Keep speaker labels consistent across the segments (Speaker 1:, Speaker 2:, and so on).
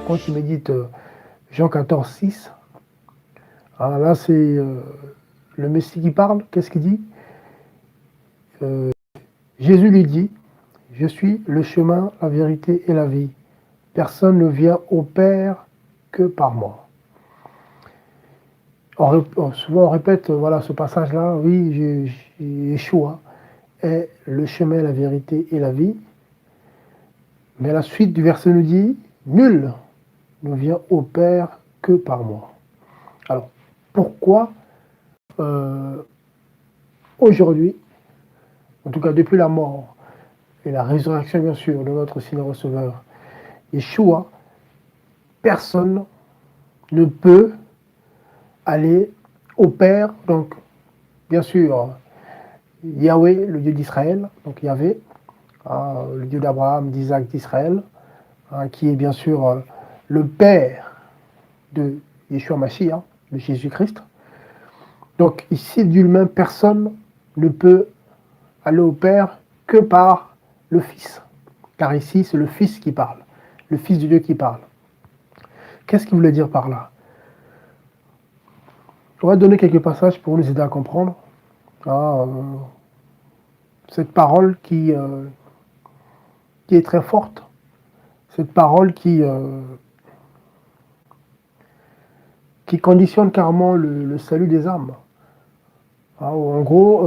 Speaker 1: quand tu médites Jean 14, 6, alors là c'est le Messie qui parle. Qu'est-ce qu'il dit? Jésus lui dit, je suis le chemin, la vérité et la vie. Personne ne vient au Père que par moi. Souvent on répète voilà, ce passage-là, oui, Yeshua est le chemin, la vérité et la vie. Mais la suite du verset nous dit, nul ne vient au Père que par moi. Alors, pourquoi aujourd'hui, en tout cas depuis la mort et la résurrection bien sûr de notre Seigneur Sauveur, Yeshua, personne ne peut aller au Père, donc bien sûr Yahweh, le Dieu d'Israël, donc Yahvé, le Dieu d'Abraham, d'Isaac, d'Israël, qui est bien sûr le Père de Yeshua Mashiach, de Jésus-Christ. Donc ici, Dieu lui-même, personne ne peut aller au Père que par le Fils. Car ici, c'est le Fils qui parle, le Fils de Dieu qui parle. Qu'est-ce qu'il voulait dire par là? On va donner quelques passages pour nous aider à comprendre cette parole qui est très forte, cette parole qui conditionne carrément le salut des âmes. En gros,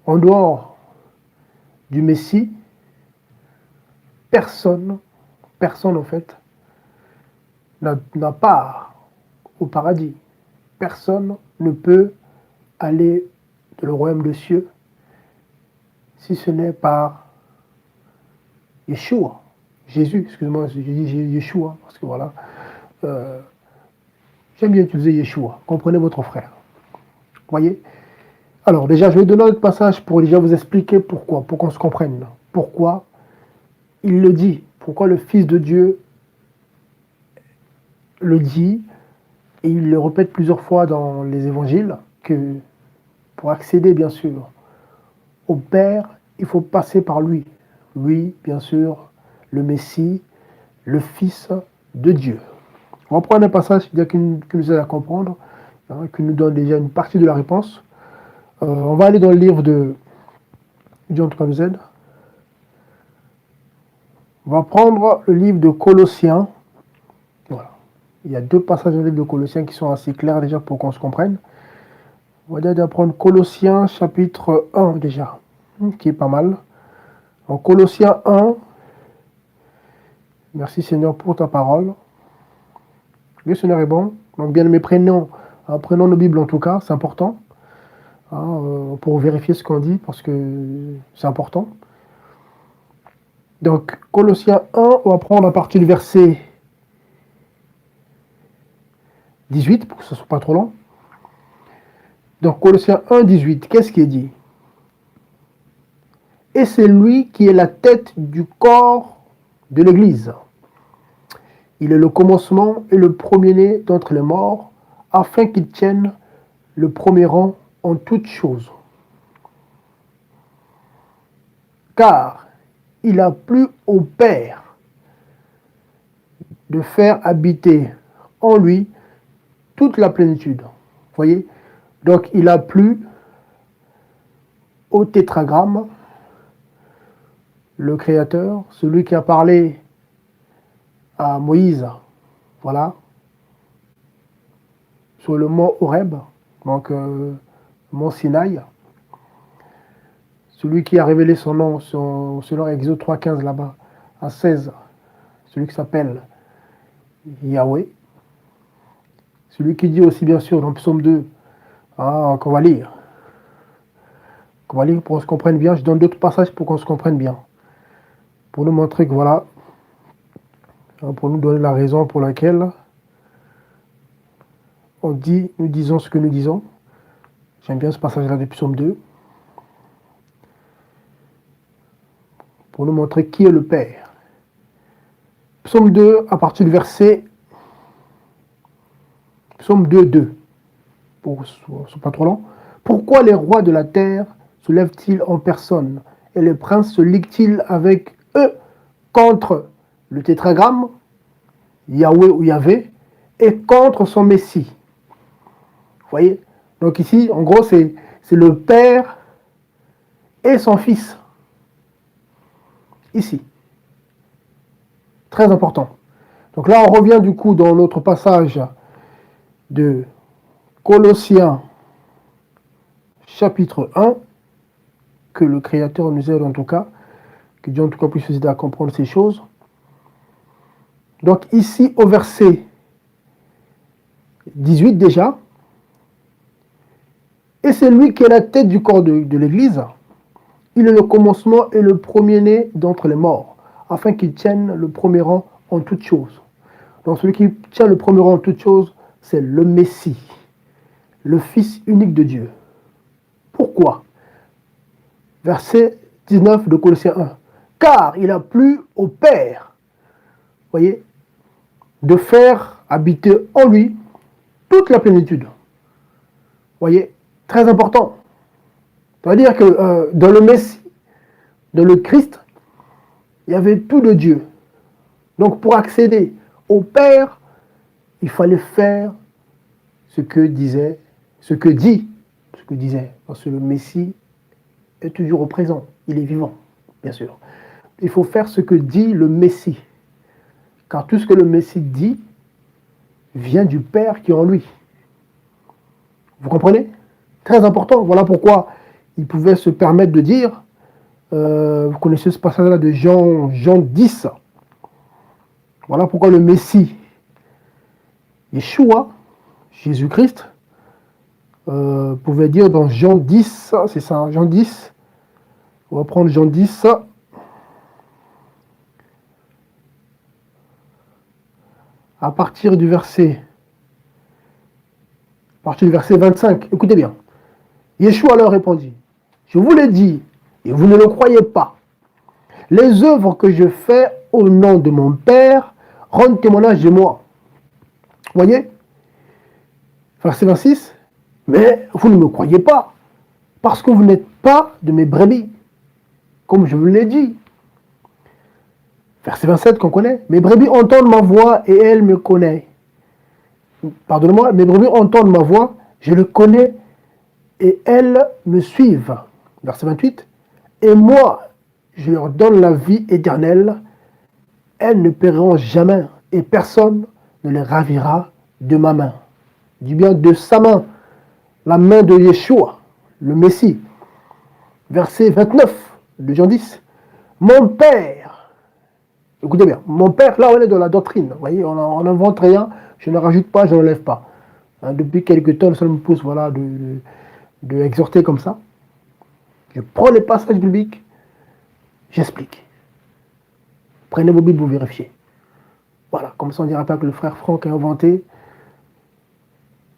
Speaker 1: en dehors du Messie, personne en fait, n'a part au paradis. Personne ne peut aller dans le royaume des cieux si ce n'est par Yeshua. Jésus, excuse-moi, je dis Yeshua, parce que voilà, j'aime bien utiliser Yeshua. Comprenez votre frère. Voyez? Alors déjà, je vais donner un autre passage pour déjà vous expliquer pourquoi, pour qu'on se comprenne. Pourquoi il le dit, pourquoi le Fils de Dieu le dit, et il le répète plusieurs fois dans les évangiles, que pour accéder bien sûr au Père, il faut passer par lui. Lui, bien sûr, le Messie, le Fils de Dieu. On va prendre un passage qui nous aide à comprendre, qui nous donne déjà une partie de la réponse. On va aller dans le livre de John Townsend. On va prendre le livre de Colossiens. Voilà. Il y a deux passages dans le livre de Colossiens qui sont assez clairs déjà pour qu'on se comprenne. On va déjà prendre Colossiens chapitre 1 déjà, qui est pas mal. En Colossiens 1, merci Seigneur pour ta parole. Le Seigneur est bon. Donc bien aimé, prenons nos Bibles en tout cas, c'est important. Pour vérifier ce qu'on dit, parce que c'est important. Donc, Colossiens 1, on va prendre à partir du verset 18, pour que ce ne soit pas trop long. Donc, Colossiens 1, 18, qu'est-ce qui est dit? Et c'est lui qui est la tête du corps de l'Église. Il est le commencement et le premier-né d'entre les morts, afin qu'il tienne le premier rang en toutes choses. Car il a plu au Père de faire habiter en lui toute la plénitude. Vous voyez? Donc il a plu au tétragramme, le Créateur, celui qui a parlé à Moïse, voilà, sur le mont Horeb, donc le mont Sinaï, celui qui a révélé son nom selon Exode 3.15 là-bas, à 16, celui qui s'appelle Yahweh, celui qui dit aussi bien sûr dans le psaume 2, qu'on va lire pour qu'on se comprenne bien. Je donne d'autres passages pour qu'on se comprenne bien, pour nous montrer que voilà, pour nous donner la raison pour laquelle nous disons ce que nous disons. J'aime bien ce passage-là du psaume 2, pour nous montrer qui est le Père. Psaume 2, à partir du verset Psaume 2, 2, pour que ce soit pas trop long. Pourquoi les rois de la terre se lèvent-ils en personne, et les princes se liguent-ils avec eux contre le tétragramme? Yahweh ou Yahvé, et contre son Messie. Vous voyez? Donc ici, en gros, c'est le Père et son Fils. Ici. Très important. Donc là, on revient du coup dans notre passage de Colossiens chapitre 1, que le Créateur nous aide en tout cas, que Dieu en tout cas puisse nous aider à comprendre ces choses. Donc ici, au verset 18 déjà, et c'est lui qui est la tête du corps de l'Église. Il est le commencement et le premier-né d'entre les morts, afin qu'il tienne le premier rang en toutes choses. Donc celui qui tient le premier rang en toutes choses, c'est le Messie, le Fils unique de Dieu. Pourquoi? Verset 19 de Colossiens 1. Car il a plu au Père, voyez, de faire habiter en lui toute la plénitude. Voyez, très important. Ça veut dire que dans le Messie, dans le Christ, il y avait tout de Dieu. Donc pour accéder au Père, il fallait faire ce que disait, parce que le Messie est toujours au présent, il est vivant, bien sûr. Il faut faire ce que dit le Messie, car tout ce que le Messie dit vient du Père qui est en lui. Vous comprenez? Très important, voilà pourquoi il pouvait se permettre de dire, vous connaissez ce passage-là de Jean 10, voilà pourquoi le Messie, Yeshua, Jésus-Christ, pouvait dire dans Jean 10, c'est ça, Jean 10, on va prendre Jean 10, à partir du verset 25, écoutez bien. Yeshua leur répondit, je vous l'ai dit, et vous ne le croyez pas. Les œuvres que je fais au nom de mon Père rendent témoignage de moi. Voyez? Verset 26. Mais vous ne me croyez pas, parce que vous n'êtes pas de mes brebis, comme je vous l'ai dit. Verset 27 qu'on connaît. Mes brebis entendent ma voix et elles me connaissent. Pardonnez-moi, mes brebis entendent ma voix, je le connais et elles me suivent. Verset 28. Et moi, je leur donne la vie éternelle. Elles ne périront jamais et personne ne les ravira de ma main. Du bien de sa main, la main de Yeshua, le Messie. Verset 29 de Jean 10. Mon Père, écoutez bien, mon Père, là on est dans la doctrine, vous voyez, on n'invente rien, je ne rajoute pas, je n'enlève pas. Depuis quelques temps, ça me pousse voilà, de exhorter comme ça. Je prends les passages bibliques, j'explique. Prenez vos Bibles, vous vérifiez. Voilà, comme ça on ne dira pas que le frère Franck a inventé,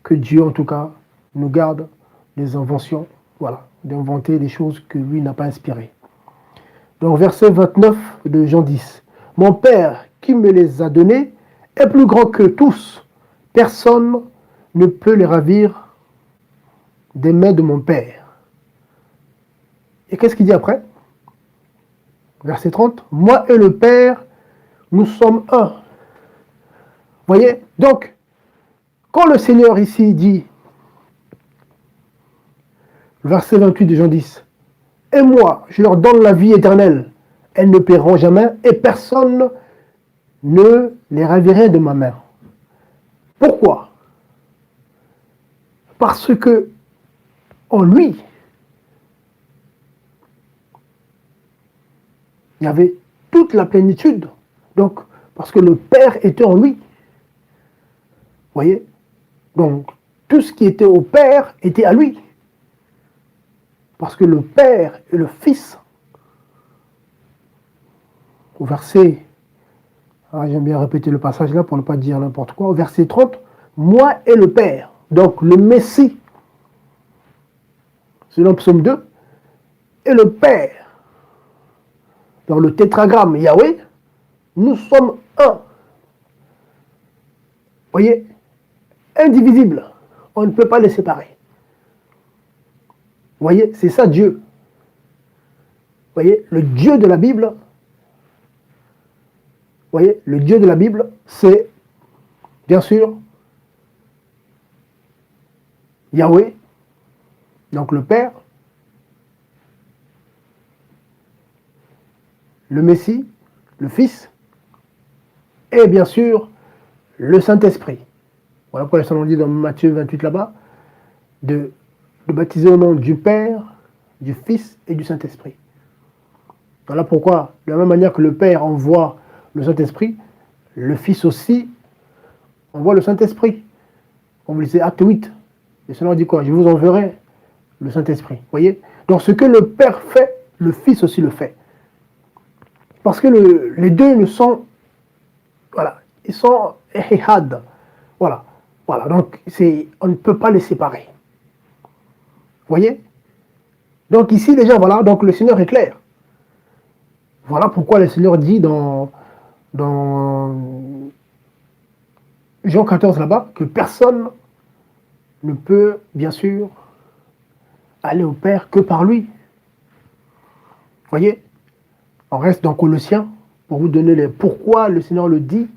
Speaker 1: que Dieu en tout cas nous garde des inventions, voilà, d'inventer des choses que lui n'a pas inspirées. Donc verset 29 de Jean 10. Mon Père qui me les a donnés est plus grand que tous. Personne ne peut les ravir des mains de mon Père. Et qu'est-ce qu'il dit après? Verset 30. Moi et le Père, nous sommes un. Voyez? Donc, quand le Seigneur ici dit, verset 28 de Jean 10, et moi, je leur donne la vie éternelle, elles ne périront jamais, et personne ne les ravira de ma main. Pourquoi? Parce que en lui, il y avait toute la plénitude. Donc, parce que le Père était en lui. Vous voyez? Donc, tout ce qui était au Père était à lui. Parce que le Père et le Fils, au verset, j'aime bien répéter le passage là pour ne pas dire n'importe quoi, au verset 30, moi et le Père, donc le Messie, selon Psaume 2, et le Père, dans le tétragramme Yahweh, nous sommes un. Vous voyez, indivisible, on ne peut pas les séparer. Vous voyez, c'est ça Dieu. Vous voyez, le Dieu de la Bible, vous voyez, le Dieu de la Bible, c'est bien sûr, Yahweh, donc le Père, le Messie, le Fils, et bien sûr, le Saint-Esprit. Voilà pourquoi le Seigneur dit dans Matthieu 28 là-bas, de baptiser au nom du Père, du Fils et du Saint-Esprit. Voilà pourquoi, de la même manière que le Père envoie le Saint-Esprit, le Fils aussi envoie le Saint-Esprit. Comme vous lisez Acte 8, le Seigneur dit quoi? Je vous enverrai le Saint-Esprit. Voyez? Donc ce que le Père fait, le Fils aussi le fait. Parce que les deux ne sont, voilà, ils sont ehad. Voilà, voilà. Donc on ne peut pas les séparer. Voyez? Donc ici déjà, voilà, donc le Seigneur est clair. Voilà pourquoi le Seigneur dit dans Jean 14 là-bas que personne ne peut, bien sûr, aller au Père que par lui. Voyez? On reste dans Colossiens pour vous donner les pourquoi le Seigneur le dit,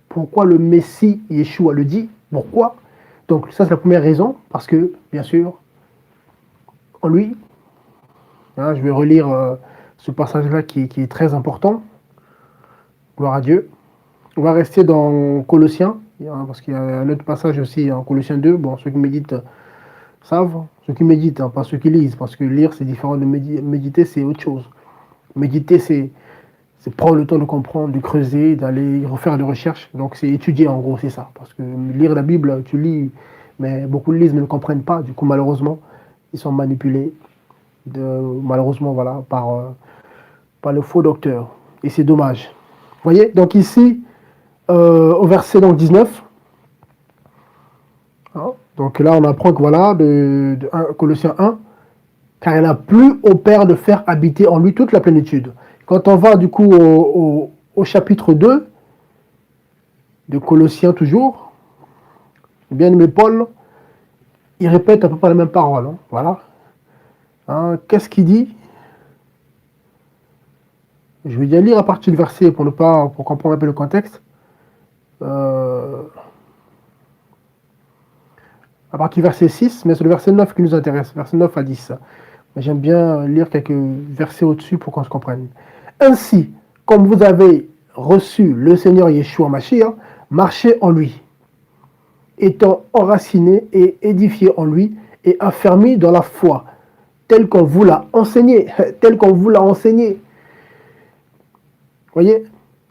Speaker 1: pourquoi le Messie Yeshua le dit, pourquoi. Donc ça c'est la première raison, parce que, bien sûr, en lui, hein, je vais relire ce passage-là qui est très important. Gloire à Dieu. On va rester dans Colossiens, parce qu'il y a un autre passage aussi en Colossiens 2. Bon, ceux qui méditent savent, ceux qui méditent, hein, pas ceux qui lisent, parce que lire c'est différent de méditer, c'est autre chose. Méditer, c'est prendre le temps de comprendre, de creuser, d'aller refaire des recherches. Donc c'est étudier en gros, c'est ça. Parce que lire la Bible, tu lis, mais beaucoup lisent mais ne comprennent pas. Du coup, malheureusement, ils sont manipulés, malheureusement, voilà, par le faux docteur. Et c'est dommage. Vous voyez? Donc ici, au verset donc, 19, hein, donc là on apprend que voilà, de Colossiens 1, car il a plu au Père de faire habiter en lui toute la plénitude. Quand on va du coup au chapitre 2, de Colossiens toujours, bien aimé Paul, il répète à peu près la même parole. Hein, voilà. Hein, qu'est-ce qu'il dit? Je vais déjà lire à partir du verset pour comprendre un peu le contexte. À partir du verset 6, mais c'est le verset 9 qui nous intéresse, verset 9 à 10. Mais j'aime bien lire quelques versets au-dessus pour qu'on se comprenne. Ainsi, comme vous avez reçu le Seigneur Yeshua Mashiach, marchez en lui, étant enraciné et édifié en lui et affermi dans la foi, tel qu'on vous l'a enseigné, tel qu'on vous l'a enseigné. Voyez,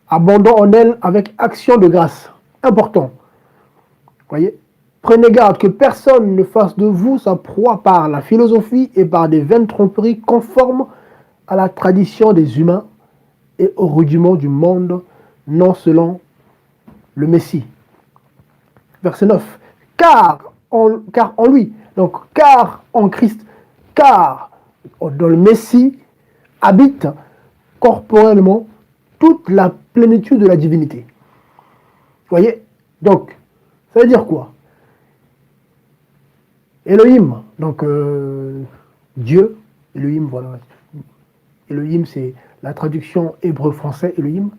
Speaker 1: abondant en elle avec action de grâce. Important. Voyez, prenez garde que personne ne fasse de vous sa proie par la philosophie et par des vaines tromperies conformes à la tradition des humains et au rudiment du monde, non selon le Messie. Verset 9. Car en lui, donc car en Christ, car dans le Messie habite corporellement toute la plénitude de la divinité. Vous voyez? Donc, ça veut dire quoi? Elohim, donc Dieu, Elohim, voilà. Elohim, c'est la traduction hébreu-français, Elohim.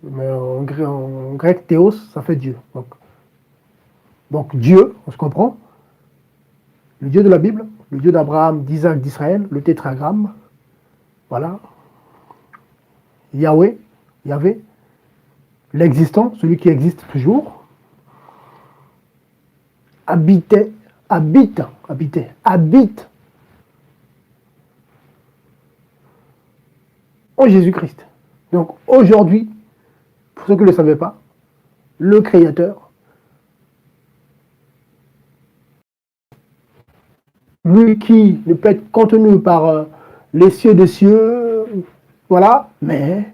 Speaker 1: Mais en grec, théos, ça fait Dieu. Donc Dieu, on se comprend, le Dieu de la Bible, le Dieu d'Abraham, d'Isaac, d'Israël, le tétragramme, voilà. Yahweh, Yahvé, l'existant, celui qui existe toujours, habite en Jésus-Christ. Donc aujourd'hui, pour ceux qui ne le savaient pas, le Créateur, lui qui ne peut être contenu par les cieux des cieux, voilà, mais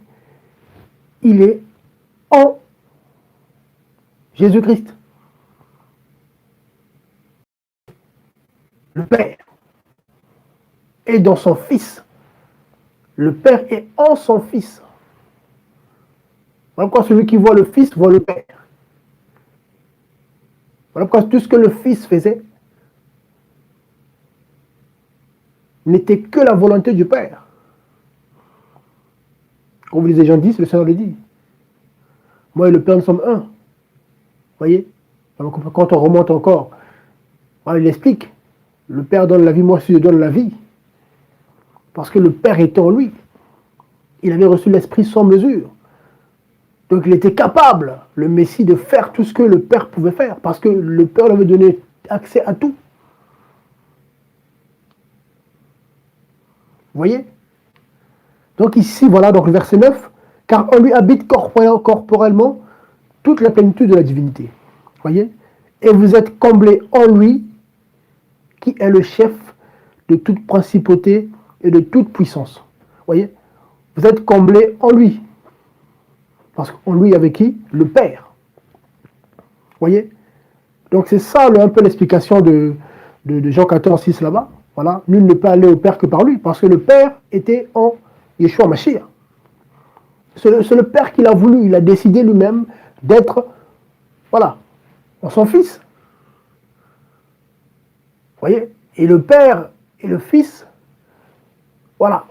Speaker 1: il est en Jésus-Christ. Le Père est dans son Fils. Le Père est en son Fils. Voilà pourquoi celui qui voit le Fils voit le Père. Voilà pourquoi tout ce que le Fils faisait n'était que la volonté du Père. Comme vous lisez Jean 10, le Seigneur le dit. Moi et le Père, nous sommes un. Vous voyez? Donc, quand on remonte encore, voilà, il explique. Le Père donne la vie, moi aussi je donne la vie. Parce que le Père était en lui. Il avait reçu l'Esprit sans mesure. Donc il était capable, le Messie, de faire tout ce que le Père pouvait faire. Parce que le Père lui avait donné accès à tout. Vous voyez? Donc ici, voilà, donc le verset 9. Car en lui habite corporellement toute la plénitude de la divinité. Vous voyez? Et vous êtes comblés en lui, qui est le chef de toute principauté et de toute puissance. Vous voyez? Vous êtes comblés en lui. Parce qu'en lui, avec qui? Le Père. Vous voyez? Donc c'est ça un peu l'explication de Jean 14, 6 là-bas. Voilà. Nul ne peut aller au Père que par lui. Parce que le Père était en Yeshua Mashiach. C'est le Père qui l'a voulu. Il a décidé lui-même d'être, voilà, en son Fils. Vous voyez? Et le Père et le Fils, voilà,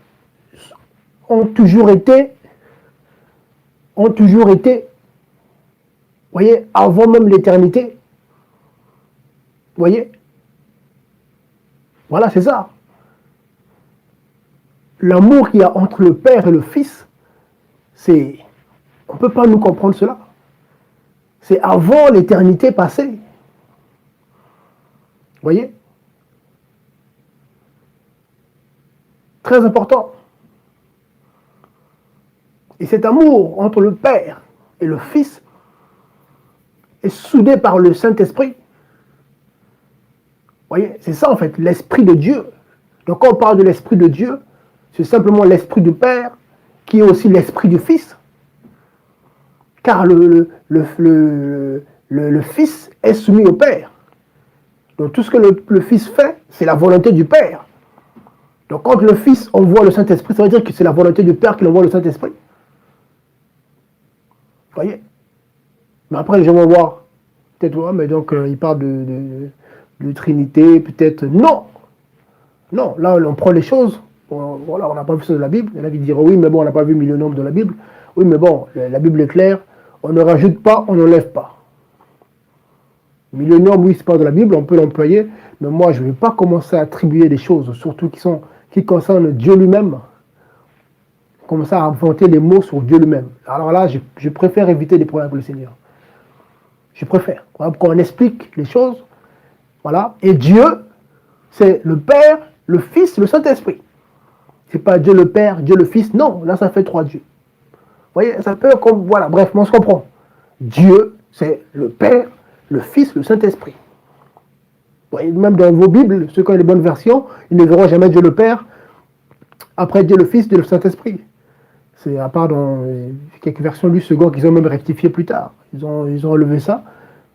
Speaker 1: ont toujours été, vous voyez, avant même l'éternité. Vous voyez? Voilà, c'est ça. L'amour qu'il y a entre le Père et le Fils, c'est... On ne peut pas nous comprendre cela. C'est avant l'éternité passée. Vous voyez? Très important. Et cet amour entre le Père et le Fils est soudé par le Saint-Esprit. Vous voyez? C'est ça en fait, l'Esprit de Dieu. Donc quand on parle de l'Esprit de Dieu, c'est simplement l'Esprit du Père qui est aussi l'Esprit du Fils. Car le Fils est soumis au Père. Donc tout ce que le Fils fait, c'est la volonté du Père. Donc quand le Fils envoie le Saint-Esprit, ça veut dire que c'est la volonté du Père qui envoie le Saint-Esprit. Vous voyez? Mais après, les gens vont voir. Peut-être, ouais, mais donc il parle de Trinité, peut-être. Non! Non, là, on prend les choses. Voilà, on n'a pas vu ça de la Bible. Il y en a qui diront, oui, mais bon, on n'a pas vu millénaire de la Bible. Oui, mais bon, la Bible est claire. On ne rajoute pas, on n'enlève pas. Millénium, oui, c'est pas de la Bible, on peut l'employer, mais moi, je ne vais pas commencer à attribuer des choses, surtout qui concernent Dieu lui-même, commencer à inventer des mots sur Dieu lui-même. Alors là, je préfère éviter des problèmes avec le Seigneur. Je préfère. Voilà pourquoi on explique les choses. Voilà. Et Dieu, c'est le Père, le Fils, le Saint-Esprit. C'est pas Dieu le Père, Dieu le Fils. Non, là, ça fait trois dieux. Vous voyez, ça peut comme. Voilà, bref, on se comprend. Dieu, c'est le Père, le Fils, le Saint-Esprit. Vous voyez, même dans vos Bibles, ceux qui ont les bonnes versions, ils ne verront jamais Dieu le Père, après Dieu le Fils, Dieu le Saint-Esprit. C'est à part dans quelques versions du second qu'ils ont même rectifié plus tard. Ils ont enlevé ça.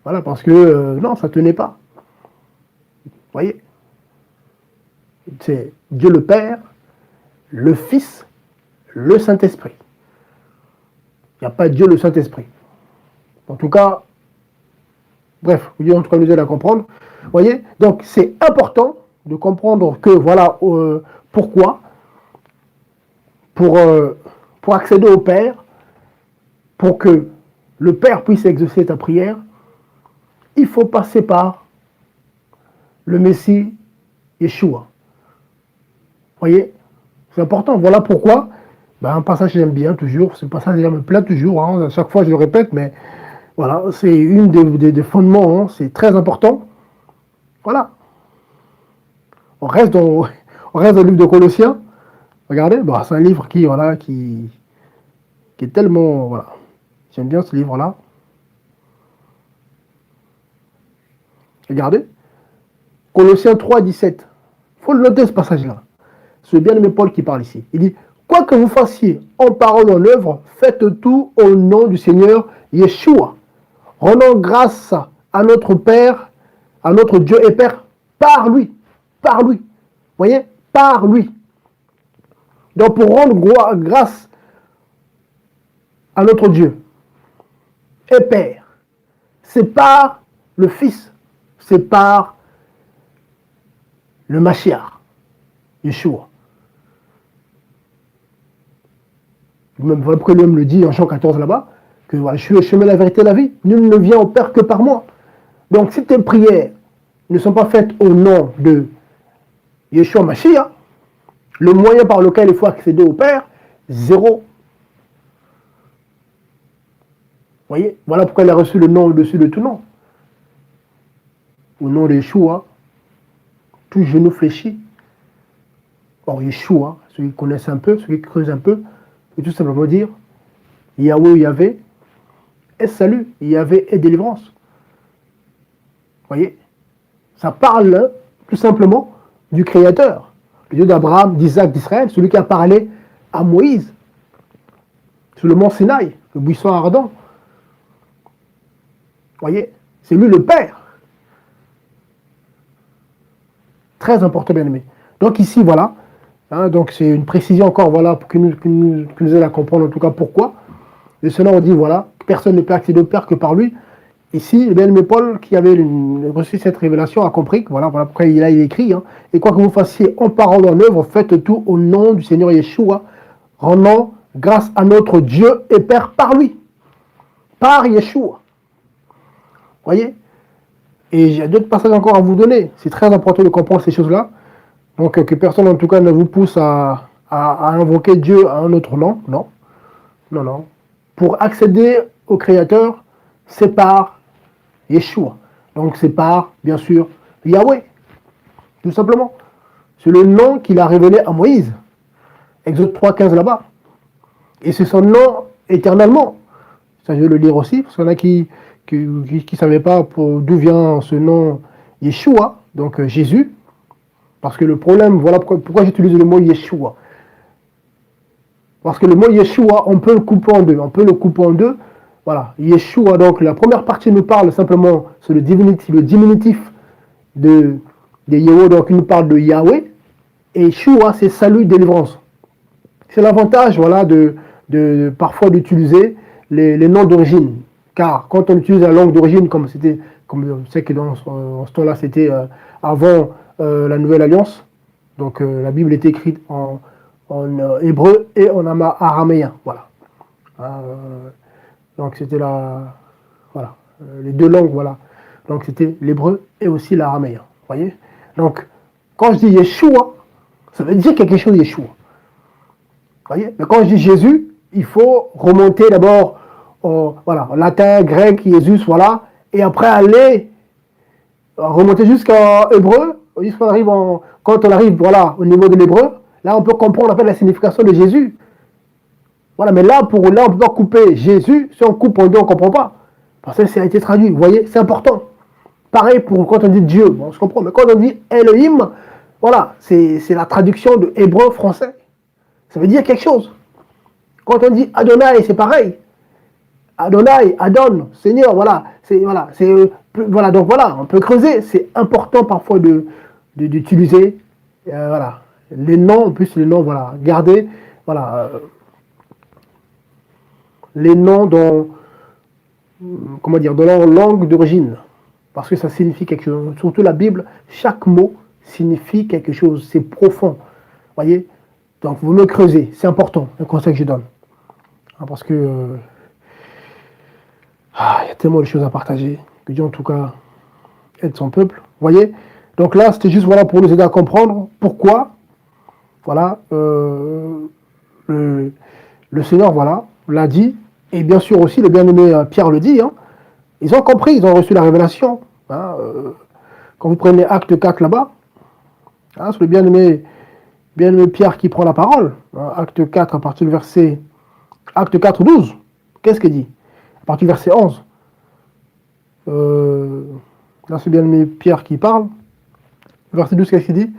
Speaker 1: Voilà, parce que non, ça ne tenait pas. Vous voyez? C'est Dieu le Père, le Fils, le Saint-Esprit. Il n'y a pas Dieu le Saint-Esprit. En tout cas, bref, en tout cas, nous allons à comprendre. Vous voyez? Donc, c'est important de comprendre que, voilà, pourquoi, pour accéder au Père, pour que le Père puisse exaucer ta prière, il faut passer par le Messie Yeshua. Vous voyez? C'est important. Voilà pourquoi, un passage que j'aime bien toujours, ce passage me plaît toujours, hein, à chaque fois je le répète, mais voilà, c'est une des fondements, hein, c'est très important. Voilà. On reste dans le livre de Colossiens. Regardez, c'est un livre qui est tellement, voilà, j'aime bien ce livre-là. Regardez, Colossiens 3, 17. Il faut le noter ce passage-là. C'est bien aimé Paul qui parle ici. Il dit, quoi que vous fassiez en parole ou en œuvre, faites tout au nom du Seigneur Yeshua. Rendons grâce à notre Père, à notre Dieu et Père, par lui. Par lui. Vous voyez? Par lui. Donc pour rendre grâce à notre Dieu et Père, c'est par le Fils, c'est par le Mashiach, Yeshua. Même le me le dit en Jean 14 là-bas, que voilà, je suis le chemin, la vérité, la vie. Nul ne vient au Père que par moi. Donc si tes prières ne sont pas faites au nom de Yeshua Mashiach, le moyen par lequel il faut accéder au Père, zéro. Vous voyez, voilà pourquoi il a reçu le nom au-dessus de tout nom. Au nom de Yeshua, tout genou fléchit. Or, Yeshua, ceux qui connaissent un peu, ceux qui creusent un peu, peut tout simplement dire Yahweh ou Yahvé est salut, Yahvé est délivrance. Vous voyez, ça parle tout simplement du Créateur, le Dieu d'Abraham, d'Isaac, d'Israël, celui qui a parlé à Moïse sur le mont Sinaï, le buisson ardent. Vous voyez, c'est lui le Père. Très important, bien aimé. Donc ici, voilà. Hein, donc c'est une précision encore, voilà, pour que nous aide à comprendre en tout cas pourquoi. Le Seigneur dit, voilà, personne ne peut accéder au Père que par lui. Ici, le bien-aimé Paul, qui avait reçu cette révélation, a compris que voilà pourquoi il a écrit. Hein, et quoi que vous fassiez en parole ou en œuvre, faites tout au nom du Seigneur Yeshua, rendant grâce à notre Dieu et Père par lui. Par Yeshua. Voyez? Et j'ai d'autres passages encore à vous donner. C'est très important de comprendre ces choses-là. Donc que personne en tout cas ne vous pousse à invoquer Dieu à un autre nom. Non. Non, non. Pour accéder au Créateur, c'est par Yeshua. Donc c'est par, bien sûr, Yahweh. Tout simplement. C'est le nom qu'il a révélé à Moïse. Exode 3.15 là-bas. Et c'est son nom éternellement. Ça, je vais le lire aussi, parce qu'il y en a qui ne savaient pas d'où vient ce nom Yeshua, donc Jésus. Parce que le problème, voilà pourquoi j'utilise le mot Yeshua. Parce que le mot Yeshua, on peut le couper en deux. On peut le couper en deux. Voilà, Yeshua, donc la première partie nous parle simplement, c'est le diminutif de Yahweh, donc il nous parle de Yahweh. Et Yeshua, c'est salut, délivrance. C'est l'avantage, voilà, parfois d'utiliser les noms d'origine. Car quand on utilise la langue d'origine, comme on sait que dans ce temps-là, c'était avant la Nouvelle Alliance, donc la Bible était écrite en hébreu et en araméen. Voilà. Donc c'était voilà, les deux langues, voilà. Donc c'était l'hébreu et aussi l'araméen. Voyez. Donc quand je dis Yeshua, ça veut dire quelque chose Yeshua. Voyez. Mais quand je dis Jésus, il faut remonter d'abord voilà, latin, grec, Jésus, voilà, et après aller remonter jusqu'en hébreu, quand on arrive voilà, au niveau de l'hébreu, là on peut comprendre en fait, la signification de Jésus. Voilà, mais là, on peut pas couper Jésus, si on coupe en deux, on ne comprend pas. Parce que ça a été traduit, vous voyez, c'est important. Pareil pour quand on dit Dieu, bon, je comprends, mais quand on dit Elohim, voilà, c'est la traduction de hébreu français. Ça veut dire quelque chose. Quand on dit Adonai, c'est pareil. Adonai, Adon, Seigneur, voilà, voilà, donc voilà, on peut creuser. C'est important parfois d'utiliser, voilà, les noms, en plus les noms, voilà, garder, voilà, les noms dans, comment dire, dans leur langue d'origine, parce que ça signifie quelque chose. Surtout la Bible, chaque mot signifie quelque chose, c'est profond, voyez. Donc vous me creusez, c'est important, le conseil que je donne, parce que il y a tellement de choses à partager, que Dieu en tout cas aide son peuple, voyez. Donc là, c'était juste voilà, pour nous aider à comprendre pourquoi, voilà, le Seigneur, voilà, l'a dit, et bien sûr aussi, le bien-aimé Pierre le dit, hein, ils ont compris, ils ont reçu la révélation. Hein, quand vous prenez Acte 4 là-bas, hein, c'est le bien-aimé Pierre qui prend la parole, hein, Acte 4 à partir du verset, Acte 4, 12, qu'est-ce qu'il dit? À partir du verset 11. Là, c'est bien-aimé Pierre qui parle. Verset 12, qu'est-ce qu'il dit?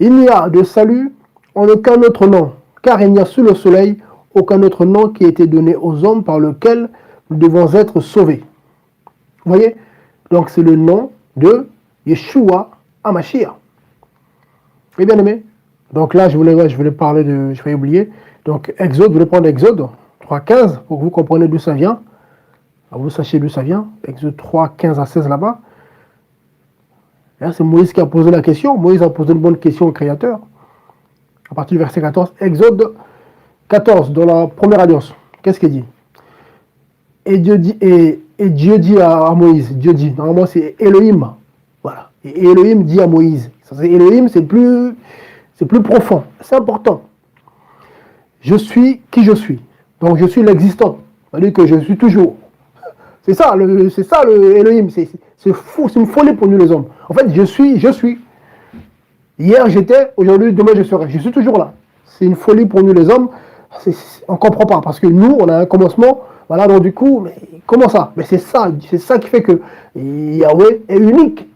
Speaker 1: Il n'y a de salut en aucun autre nom, car il n'y a sous le soleil aucun autre nom qui a été donné aux hommes par lequel nous devons être sauvés. Vous voyez? Donc c'est le nom de Yeshua HaMashiach. Et bien aimé. Donc là, je voulais parler je vais oublier. Donc Exode, vous voulez prendre Exode 3.15 pour que vous compreniez d'où ça vient. Alors, vous sachiez d'où ça vient. Exode 3.15 à 16 là-bas. Là, c'est Moïse qui a posé la question. Moïse a posé une bonne question au Créateur. À partir du verset 14, Exode 14, dans la première alliance. Qu'est-ce qu'il dit? et Dieu dit à Moïse, Dieu dit, normalement c'est Elohim. Voilà. Et Elohim dit à Moïse. Elohim, c'est plus profond. C'est important. Je suis qui je suis. Donc je suis l'existant. C'est-à-dire que je suis toujours. C'est ça le Elohim. C'est fou, c'est une folie pour nous les hommes. En fait, je suis. Hier j'étais, aujourd'hui, demain je serai. Je suis toujours là. C'est une folie pour nous les hommes. On ne comprend pas parce que nous, on a un commencement. Voilà, donc du coup, mais comment ça? Mais c'est ça qui fait que Yahweh est unique.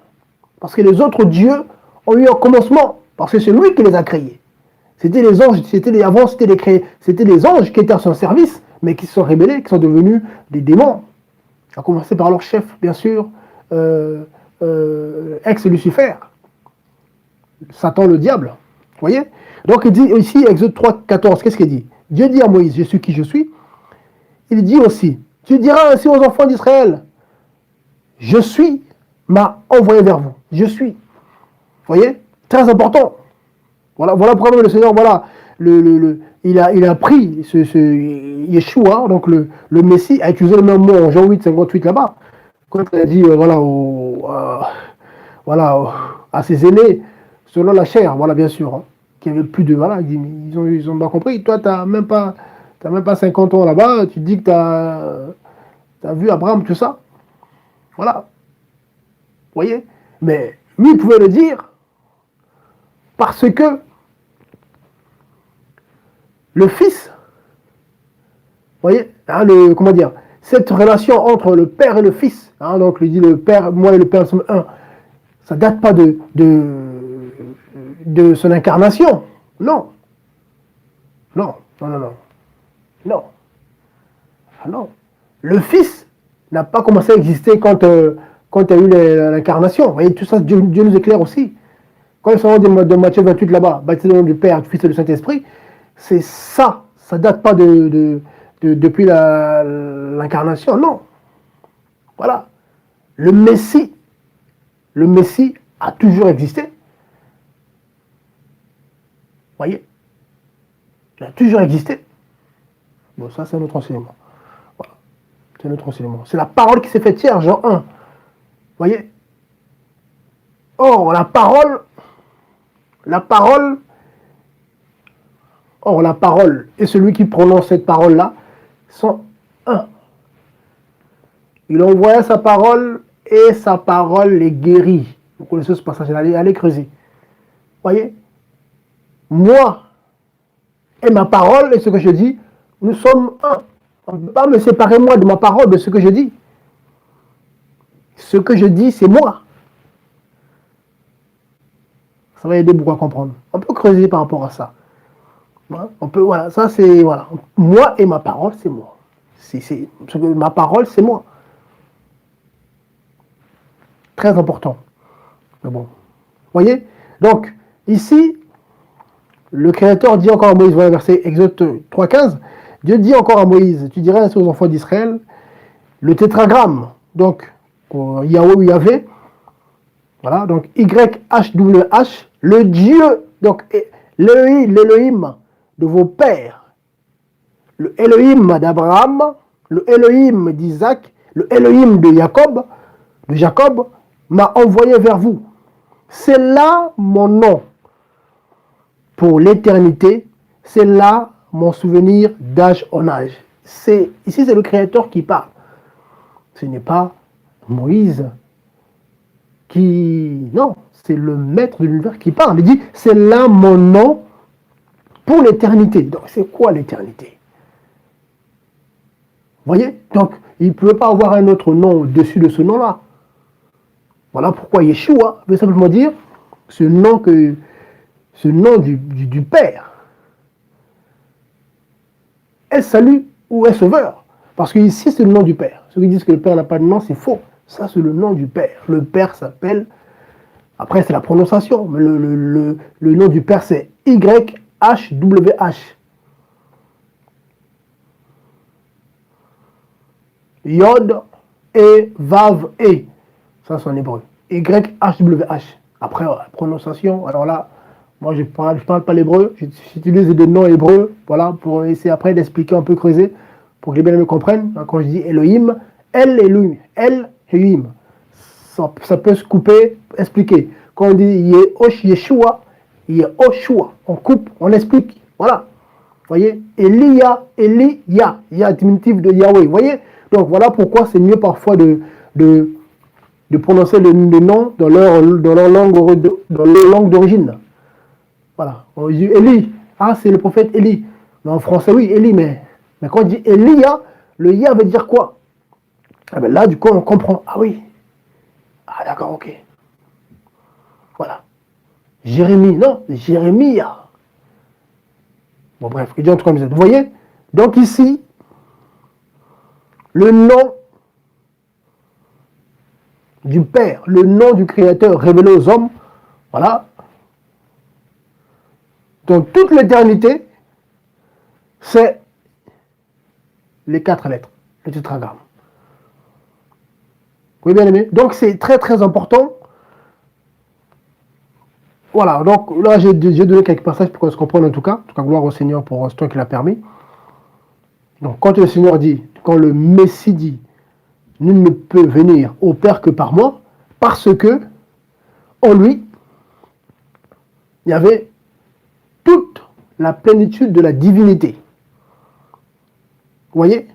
Speaker 1: Parce que les autres dieux ont eu un commencement. Parce que c'est lui qui les a créés. C'était les anges, avant c'était les anges qui étaient à son service, mais qui se sont rebellés, qui sont devenus des démons. À commencer par leur chef, bien sûr, ex-Lucifer, Satan le diable. Vous voyez? Donc il dit ici, Exode 3, 14, qu'est-ce qu'il dit? Dieu dit à Moïse, je suis qui je suis. Il dit aussi, tu diras ainsi aux enfants d'Israël, je suis, m'a envoyé vers vous. Je suis. Vous voyez? Très important. Voilà pourquoi le Seigneur, voilà, il a pris ce Yeshua, donc le Messie, a utilisé le même mot en Jean 8, 58 là-bas. Quand il a dit, à ses aînés, selon la chair, voilà, bien sûr, hein, qui avait plus de, voilà, ils ont pas compris. Toi, t'as même pas 50 ans là-bas, tu dis que t'as vu Abraham, tout ça. Voilà. Vous voyez? Mais lui, il pouvait le dire parce que le Fils, vous voyez, hein, comment dire, cette relation entre le Père et le Fils, hein, donc il dit le Père, moi et le Père sommes un, ça ne date pas de son incarnation. Non. Non. Ah non. Le Fils n'a pas commencé à exister quand il y a eu l'incarnation. Vous voyez, tout ça, Dieu nous éclaire aussi. Quand ils sont de Matthieu 28 là-bas, baptisé au nom du Père, du Fils et du Saint-Esprit, c'est ça. Ça ne date pas depuis l'incarnation, non. Voilà. Le Messie a toujours existé. Vous voyez? Il a toujours existé. Bon, ça, c'est un autre enseignement. Voilà. C'est un autre enseignement. C'est la parole qui s'est faite hier, Jean 1. Vous voyez? Or, la parole et celui qui prononce cette parole-là sont un. Il envoya sa parole et sa parole les guérit. Vous connaissez ce passage, allez creuser. Vous voyez? Moi et ma parole et ce que je dis, nous sommes un. On ne peut pas me séparer moi de ma parole, de ce que je dis. Ce que je dis, c'est moi. Ça va aider beaucoup à comprendre. On peut creuser par rapport à ça. On peut, voilà, ça c'est, voilà. Moi et ma parole, c'est moi. Ma parole, c'est moi. Très important. Mais bon. Vous voyez? Donc, ici, le Créateur dit encore à Moïse, voilà, verset Exode 3.15, Dieu dit encore à Moïse, tu dirais ainsi aux enfants d'Israël, le tétragramme, donc, Yahweh ou Yahvé, voilà, donc YHWH, le Dieu, donc, l'Elohim de vos pères, le Elohim d'Abraham, le Elohim d'Isaac, le Elohim de Jacob, m'a envoyé vers vous. C'est là mon nom pour l'éternité, c'est là mon souvenir d'âge en âge. Ici, c'est le Créateur qui parle. Ce n'est pas Moïse non, c'est le maître de l'univers qui parle. Il dit, c'est là mon nom pour l'éternité. Donc, c'est quoi l'éternité? Vous voyez? Donc, il ne peut pas avoir un autre nom au-dessus de ce nom-là. Voilà pourquoi Yeshua veut simplement dire ce nom du Père. Est-ce salut ou est-ce sauveur? Parce que ici, c'est le nom du Père. Ceux qui disent que le Père n'a pas de nom, c'est faux. Ça, c'est le nom du Père. Le Père s'appelle... Après, c'est la prononciation. Mais le nom du Père, c'est YHWH. Yod et Vav et. Ça, c'est en hébreu. YHWH. Après, la prononciation, alors là, moi, je parle pas l'hébreu. J'utilise des noms hébreux, voilà, pour essayer après d'expliquer un peu, creuser. pour que les bien-aimés comprennent, hein, quand je dis Elohim, El Elohim, El Elohim. Ça peut se couper, expliquer. Quand on dit Yeshua, Yehoshua, on coupe, on explique. Voilà. Vous voyez, Elia, Elia, il y a un diminutif de Yahweh. Vous voyez, donc voilà pourquoi c'est mieux parfois de prononcer le nom dans leur langue d'origine. Voilà. On dit Élie, ah c'est le prophète Élie. Mais en français, oui, Élie, mais quand on dit Elia, le Ya veut dire quoi? Ah ben là, du coup, on comprend. Ah oui. Ah d'accord, ok. Voilà. Jérémie, non, Jérémia. Bon bref, il dit un truc comme ça. Vous voyez? Donc ici, le nom du Père, le nom du Créateur révélé aux hommes, voilà. Donc toute l'éternité, c'est les 4 lettres, le tétragramme. Oui, bien aimé. Donc c'est très très important. Voilà, donc là j'ai donné quelques passages pour qu'on se comprenne en tout cas. En tout cas, gloire au Seigneur pour ce temps qu'il a permis. Donc quand le Seigneur dit, quand le Messie dit, nul ne peut venir au Père que par moi, parce que en lui, il y avait toute la plénitude de la divinité. Vous voyez?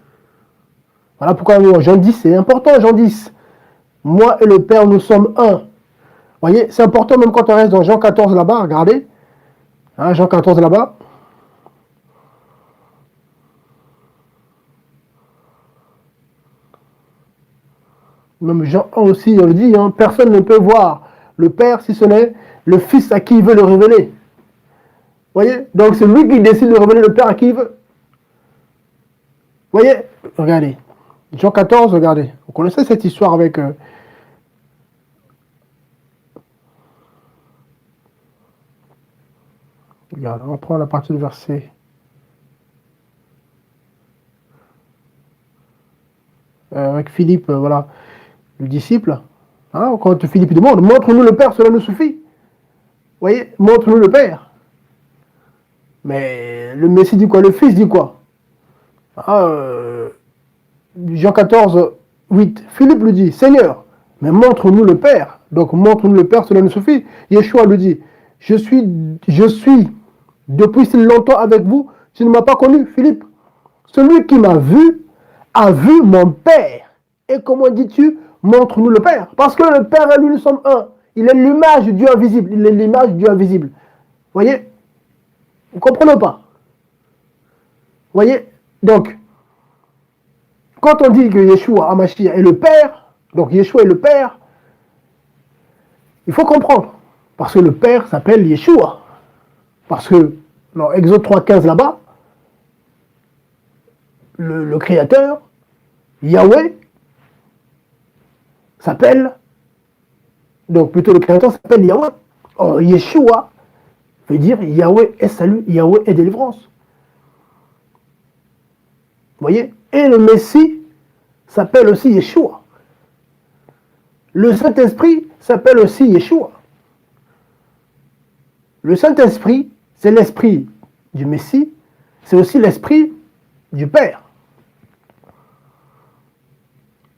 Speaker 1: Voilà pourquoi Jean 10, c'est important, Jean 10. Moi et le Père, nous sommes un. Vous voyez, c'est important même quand on reste dans Jean 14 là-bas, regardez. Hein, Jean 14 là-bas. Même Jean 1 aussi, on le dit, hein, personne ne peut voir le Père si ce n'est le Fils à qui il veut le révéler. Vous voyez? Donc c'est lui qui décide de révéler le Père à qui il veut. Vous voyez? Regardez. Jean 14, regardez. Vous connaissez cette histoire avec... Regarde, on va prendre la partie du verset. Avec Philippe, voilà, le disciple. Hein, quand Philippe demande, montre-nous le Père, cela nous suffit. Vous voyez? Montre-nous le Père. Mais le Messie dit quoi? Le Fils dit quoi? Jean 14, 8. Philippe lui dit, Seigneur, mais montre-nous le Père. Donc montre-nous le Père, cela nous suffit. Yeshua lui dit, je suis depuis si longtemps avec vous, tu ne m'as pas connu, Philippe. Celui qui m'a vu a vu mon Père. Et comment dis-tu, montre-nous le Père? Parce que le Père et lui, nous sommes un. Il est l'image du Dieu invisible. Il est l'image du Dieu invisible. Vous voyez? Vous ne comprenez pas? Vous voyez? Donc, quand on dit que Yeshua Hamashiach est le Père, donc Yeshua est le Père, il faut comprendre. Parce que le Père s'appelle Yeshua. Parce que dans Exode 3.15 là-bas, le Créateur, Yahweh, s'appelle, donc plutôt le Créateur s'appelle Yahweh. Or, Yeshua veut dire Yahweh est salut, Yahweh est délivrance. Vous voyez? Et le Messie s'appelle aussi Yeshua. Le Saint-Esprit s'appelle aussi Yeshua. Le Saint-Esprit, c'est l'esprit du Messie, c'est aussi l'esprit du Père.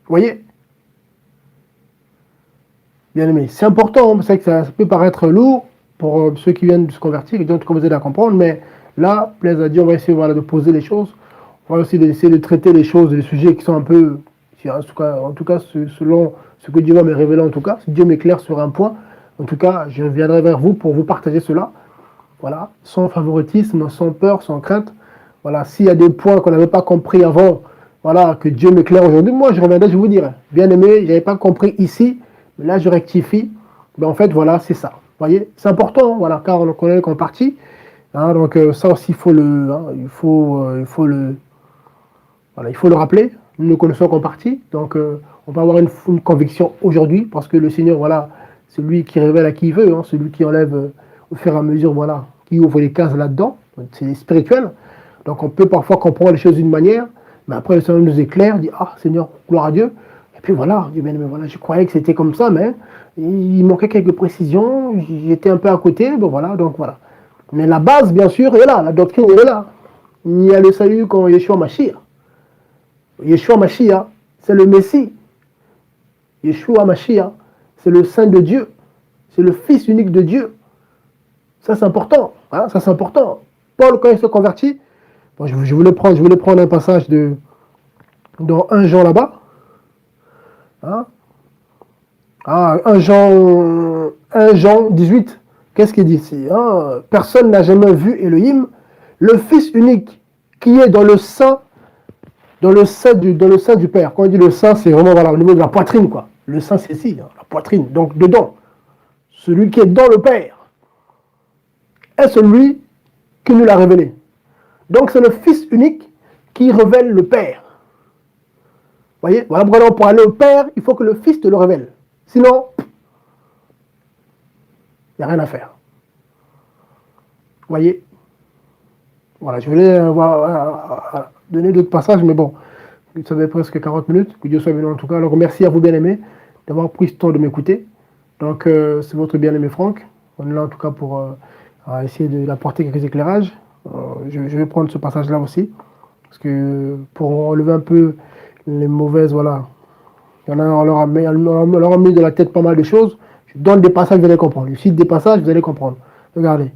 Speaker 1: Vous voyez? Bien aimé, c'est important, c'est que ça peut paraître lourd pour ceux qui viennent de se convertir et donc comme vous allez à comprendre, mais là, plaise à Dieu, on va essayer de poser les choses, on va aussi essayer de traiter les choses, les sujets qui sont un peu, en tout cas selon ce que Dieu va me révéler en tout cas, si Dieu m'éclaire sur un point, en tout cas, je viendrai vers vous pour vous partager cela, voilà, sans favoritisme, sans peur, sans crainte, voilà, s'il y a des points qu'on n'avait pas compris avant, voilà, que Dieu m'éclaire aujourd'hui, moi je reviendrai, je vous dirai, bien aimé, je n'avais pas compris ici, mais là je rectifie, ben en fait voilà, c'est ça, vous voyez, c'est important, hein, voilà, car on connaît qu'on est parti, hein, donc ça aussi il faut le, hein, il faut le rappeler, nous connaissons qu'on est parti, donc on va avoir une conviction aujourd'hui, parce que le Seigneur, voilà, c'est lui qui révèle à qui il veut, hein, c'est lui qui enlève au fur et à mesure, voilà, qui ouvre les cases là-dedans, c'est spirituel, donc on peut parfois comprendre les choses d'une manière, mais après le Seigneur nous éclaire, dit, ah Seigneur, gloire à Dieu, et puis voilà, mais voilà, je croyais que c'était comme ça, mais il manquait quelques précisions, j'étais un peu à côté, bon voilà, donc voilà. Mais la base, bien sûr, est là, la doctrine est là. Il y a le salut quand Yeshua Mashiach. Yeshua Mashiach, c'est le Messie. Yeshua Mashiach, c'est le Saint de Dieu. C'est le Fils unique de Dieu. Ça, c'est important. Hein, ça, c'est important. Paul, quand il se convertit, bon, je voulais prendre un passage dans 1 Jean là-bas. Hein? 1 Jean 18. Qu'est-ce qu'il dit ici? Hein? Personne n'a jamais vu Elohim, le Fils unique qui est dans le sein du Père. Quand on dit le sein, c'est vraiment voilà, au niveau de la poitrine, quoi. Le sein, c'est ici, hein, la poitrine, donc dedans. Celui qui est dans le Père est celui qui nous l'a révélé. Donc c'est le Fils unique qui révèle le Père. Vous voyez, voilà pourquoi pour aller au Père, il faut que le Fils te le révèle. Sinon, il n'y a rien à faire. Vous voyez? Voilà, je voulais donner d'autres passages, mais bon, ça fait presque 40 minutes. Que Dieu soit béni en tout cas. Alors merci à vous bien-aimés d'avoir pris ce temps de m'écouter. Donc c'est votre bien-aimé Franck. On est là en tout cas pour essayer d'apporter quelques éclairages. Je vais prendre ce passage-là aussi. Parce que pour enlever un peu les mauvaises, voilà. Il y en a, on leur a mis de la tête pas mal de choses. Je donne des passages, vous allez comprendre. Je cite des passages, vous allez comprendre. Regardez.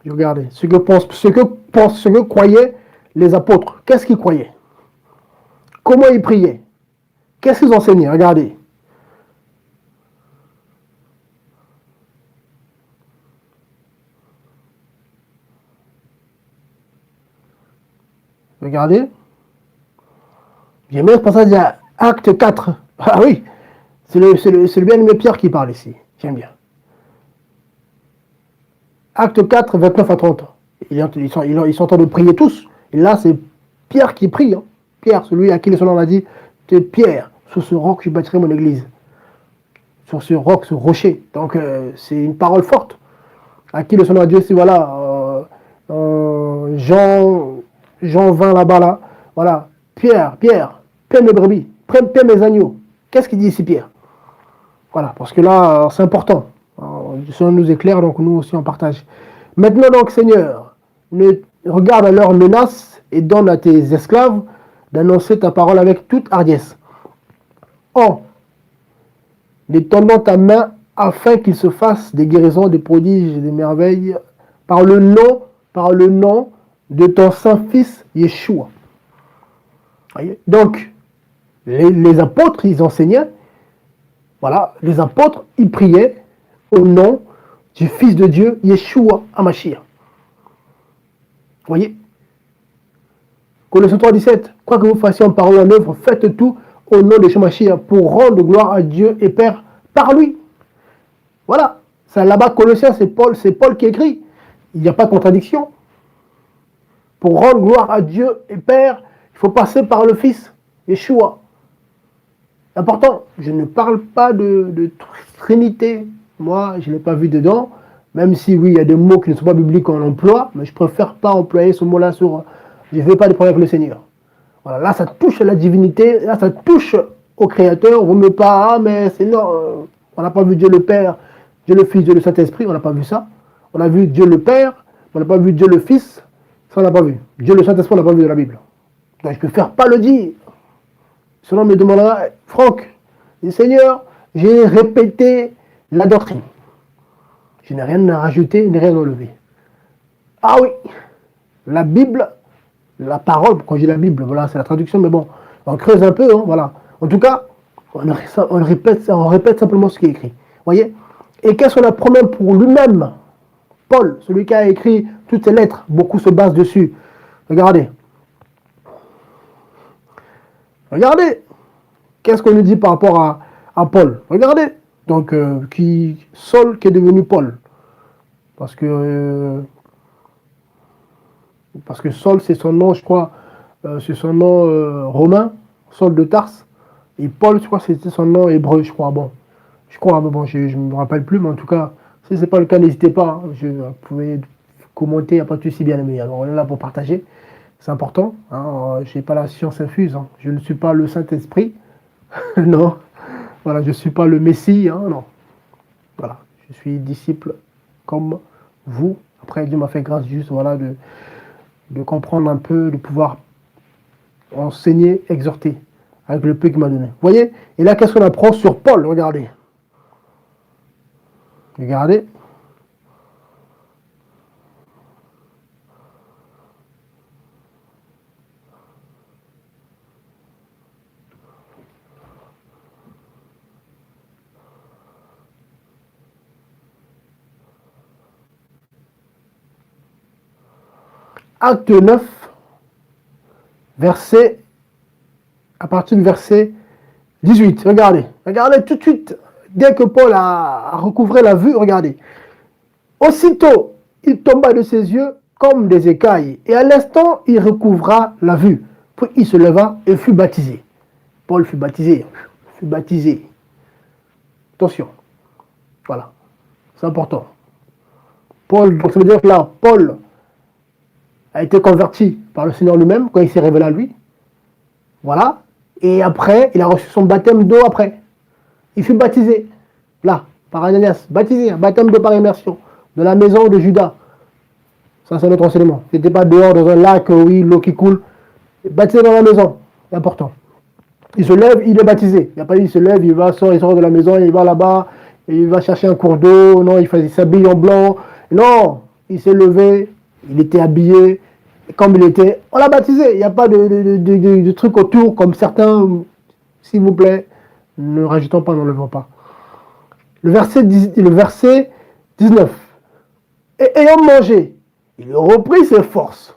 Speaker 1: Regardez. Ce que croyaient les apôtres. Qu'est-ce qu'ils croyaient? Comment ils priaient? Qu'est-ce qu'ils enseignaient? Regardez. Regardez. J'aime bien ce passage de Acte 4. Ah oui, c'est le bien-aimé Pierre qui parle ici. J'aime bien. Acte 4, 29 à 30. Ils sont en train de prier tous. Et là, c'est Pierre qui prie. Hein. Pierre, celui à qui le Seigneur a dit, c'est Pierre, sur ce roc, je bâtirai mon église. Sur ce roc, ce rocher. Donc, c'est une parole forte. À qui le Seigneur a dit aussi, voilà, Jean 20 là-bas, là. Voilà, Pierre, paie mes brebis, paie mes agneaux. Qu'est-ce qu'il dit ici, Pierre? Voilà, parce que là, c'est important. Le Seigneur nous éclaire, donc nous aussi on partage. Maintenant donc, Seigneur, regarde à leurs menaces et donne à tes esclaves d'annoncer ta parole avec toute hardiesse. En étendant ta main afin qu'il se fasse des guérisons, des prodiges et des merveilles par le nom de ton Saint-Fils Yeshua. Donc, les apôtres, ils enseignaient, voilà, les apôtres, ils priaient au nom du Fils de Dieu, Yeshua HaMashiach. Vous voyez? Colossiens 3,17, quoi que vous fassiez en parole en œuvre, faites tout au nom de Yeshua HaMashiach pour rendre gloire à Dieu et Père par lui. Voilà, ça là-bas, Colossiens, c'est Paul qui écrit. Il n'y a pas de contradiction. Pour rendre gloire à Dieu et Père, il faut passer par le Fils, Yeshua. Important, je ne parle pas de Trinité. Moi, je ne l'ai pas vu dedans. Même si, oui, il y a des mots qui ne sont pas bibliques qu'on emploie, mais je préfère pas employer ce mot-là sur... Je ne veux pas de problème avec le Seigneur. Voilà, là, ça touche à la divinité, là, ça touche au Créateur. On ne met pas, mais c'est non. On n'a pas vu Dieu le Père, Dieu le Fils, Dieu le Saint-Esprit, on n'a pas vu ça. On a vu Dieu le Père, on n'a pas vu Dieu le Fils, ça on n'a pas vu. Dieu le Saint-Esprit, on n'a pas vu de la Bible. Donc, je préfère pas le dire. Sinon, on me demandera, Franck, Seigneur, j'ai répété la doctrine. Je n'ai rien à rajouter, ni rien à enlever. Ah oui, la Bible, la parole, quand je dis la Bible, voilà, c'est la traduction, mais bon, on creuse un peu, hein, voilà. En tout cas, on répète simplement ce qui est écrit. Voyez? Et qu'est-ce qu'on apprend même pour lui-même? Paul, celui qui a écrit toutes ces lettres, beaucoup se basent dessus. Regardez. Regardez. Qu'est-ce qu'on nous dit par rapport à Paul? Regardez. Donc, Saul qui est devenu Paul. Parce que Saul, c'est son nom, je crois, c'est son nom romain, Saul de Tarse. Et Paul, je crois, c'était son nom hébreu, je crois. Bon, je crois, mais bon, je ne me rappelle plus, mais en tout cas, si ce n'est pas le cas, n'hésitez pas. Hein, vous pouvez commenter, il n'y a pas de souci, bien aimé. Alors, on est là pour partager. C'est important. Hein, je n'ai pas la science infuse. Hein. Je ne suis pas le Saint-Esprit. Non. Voilà, je ne suis pas le Messie. Hein, non. Voilà, je suis disciple comme vous. Après, Dieu m'a fait grâce juste voilà, de comprendre un peu, de pouvoir enseigner, exhorter, avec le peu qu'il m'a donné. Vous voyez? Et là, qu'est-ce qu'on apprend sur Paul? Regardez. Regardez. Acte 9, à partir du verset 18. Regardez. Regardez tout de suite. Dès que Paul a recouvré la vue, regardez. Aussitôt, il tomba de ses yeux comme des écailles, et à l'instant, il recouvra la vue. Puis il se leva et fut baptisé. Paul fut baptisé. Fut baptisé. Attention. Voilà. C'est important. Paul, donc ça veut dire que là, Paul a été converti par le Seigneur lui-même quand il s'est révélé à lui. Voilà. Et après, il a reçu son baptême d'eau après. Il fut baptisé. Là, par Ananias. Baptisé. Un baptême d'eau par immersion. De la maison de Judas. Ça, c'est notre enseignement. Il n'était pas dehors dans un lac, oui, l'eau qui coule. Baptisé dans la maison. C'est important. Il se lève, il est baptisé. Il n'y a pas dit, il se lève, il sort de la maison, il va là-bas, il va chercher un cours d'eau. Non, il s'habille en blanc. Non, il s'est levé, il était habillé. Et comme il était, on l'a baptisé. Il n'y a pas de truc autour, comme certains, s'il vous plaît, ne rajoutons pas, n'enlevons pas. Le verset 19. Et ayant mangé, il reprit ses forces.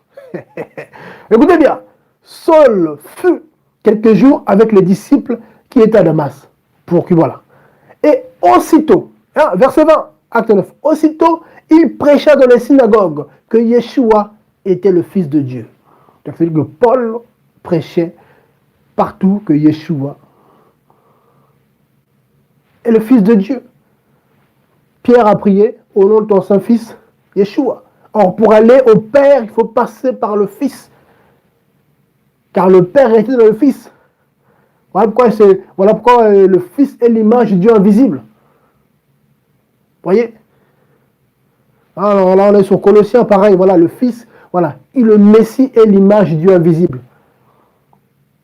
Speaker 1: Écoutez bien, Saul fut quelques jours avec les disciples qui étaient à Damas. Voilà. Et aussitôt, verset 20, acte 9, aussitôt, il prêcha dans les synagogues que Yeshua était le Fils de Dieu. Donc, c'est-à-dire que Paul prêchait partout que Yeshua est le Fils de Dieu. Pierre a prié au nom de ton Saint-Fils, Yeshua. Or, pour aller au Père, il faut passer par le Fils. Car le Père était dans le Fils. Voilà pourquoi le Fils est l'image du Dieu invisible. Voyez? Alors là, on est sur Colossiens, pareil. Voilà, le Fils, voilà. Et le Messie est l'image du Dieu invisible.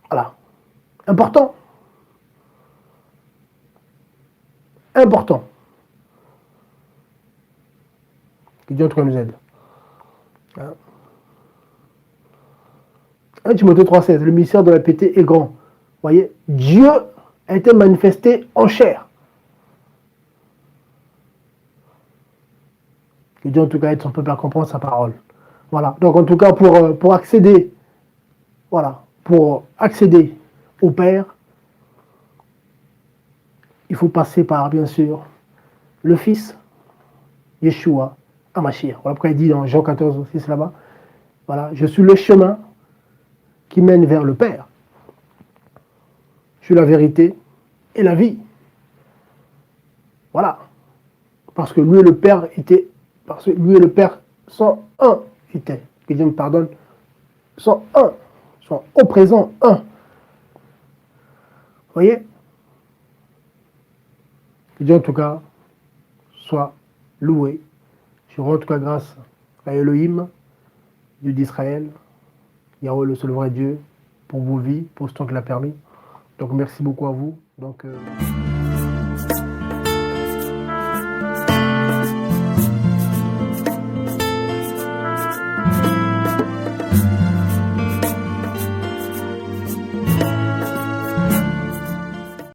Speaker 1: Voilà. Important. Important. Que Dieu nous aide. 1 Timothée 3,16, le mystère de la piété est grand. Voyez, Dieu a été manifesté en chair. Que Dieu en tout cas aide son peuple à comprendre sa parole. Voilà. Donc en tout cas pour accéder, voilà, pour accéder au Père, il faut passer par bien sûr le Fils, Yeshua, Hamashiach. Voilà pourquoi il dit dans Jean 14 6 là-bas, voilà, je suis le chemin qui mène vers le Père. Je suis la vérité et la vie. Voilà. Parce que lui et le Père sont un. Que Dieu me pardonne. Sont un. Sont au présent un. Vous voyez? Que Dieu en tout cas soit loué. Je rends en tout cas grâce à Elohim, Dieu d'Israël, Yahweh le seul vrai Dieu, pour vos vies, pour ce temps qu'il a permis. Donc merci beaucoup à vous. Donc,